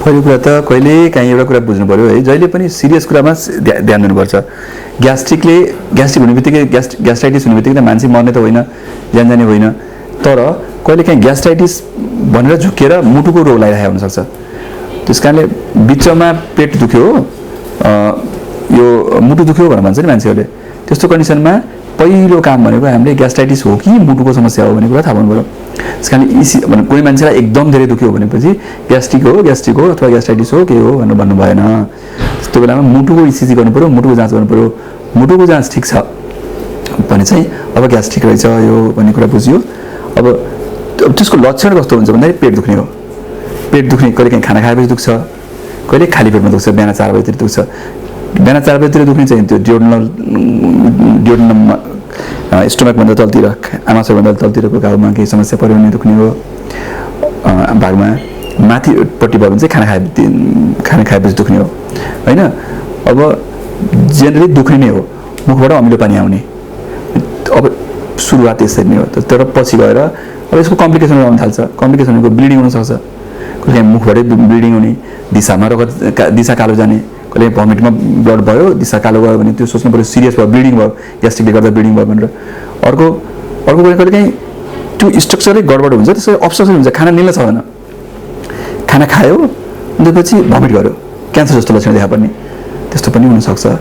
पहिलो कुरा त कहिले काहीँ एउटा कुरा बुझ्नु पर्यो है, जहिले पनि सिरियस कुरामा ध्यान दिनुपर्छ। ग्यास्ट्रिक हुने बित्तिकै ग्यास्ट्राइटिस हुने बित्तिकै त मान्छे मर्ने त होइन, ज्यान जाने होइन, तर कहिले काहीँ ग्यास्ट्राइटिस भनेर झुकेर मुटुको रोग लागिरहेको हुनसक्छ। त्यस कारणले बिचमा पेट दुख्यो यो मुटु दुख्यो भनेर भन्छ नि मान्छेहरूले, त्यस्तो कन्डिसनमा पहिलो काम भनेको हामीले ग्यास्ट्राइटिस हो कि मुटुको समस्या हो भन्ने कुरा थाहा पाउनु पर्यो। त्यस कारणले कोही मान्छेलाई एकदम धेरै दुख्यो भनेपछि ग्यास्ट्रिक हो अथवा ग्यास्ट्राइटिस हो के हो भनेर भन्नु भएन। त्यस्तो बेलामा मुटुको इसिजी गर्नु पर्यो, मुटुको जाँच गर्नु पर्यो। मुटुको जाँच ठिक छ भने चाहिँ अब ग्यास्ट्रिक रहेछ यो भन्ने कुरा बुझियो। अब त्यसको लक्षण कस्तो हुन्छ भन्दाखेरि पेट दुख्ने हो। पेट दुख्ने कहिले काहीँ खाना खाएपछि दुख्छ, कहिले खाली पेटमा दुख्छ, बिहान 4 बजेतिर दुख्छ। बिहान 4 बजेतिर दुख्ने चाहिँ त्यो ड्युडेनममा स्टोमकभन्दा तलतिर, आमाशयभन्दा तलतिरको घाउमा केही समस्या पऱ्यो भने दुख्ने हो। भागमा माथिपट्टि भयो भने चाहिँ खाना खाएपछि दुख्ने हो होइन। अब जेनरली दुख्ने नै हो, मुखबाट अमिलो पानी आउने। अब सुरुवात यसरी नै हो, तर पछि गएर अब यसको कम्प्लिकेसनहरू आउन थाल्छ। कम्प्लिकेसन भनेको ब्लिडिङ हुनसक्छ, कहिले मुखबाटै ब्लिडिङ हुने, दिशा कालो जाने, कहिले भमिटमा ब्लड भयो दिशा कालो गयो भने त्यो सोच्नु पर्यो सिरियस भयो, ब्लिडिङ भयो, ग्यास्ट्रिकले गर्दा ब्लिडिङ भयो भनेर। अर्को कहिले काहीँ त्यो स्ट्रक्चरै गडबड हुन्छ, त्यसै अब्स्ट्रक्सन हुन्छ, खाना निल्न सक्दैन। खाना खायो त्यसपछि भमिट गर्यो, क्यान्सर जस्तो लक्षण देखा पर्ने, त्यस्तो पनि हुनसक्छ।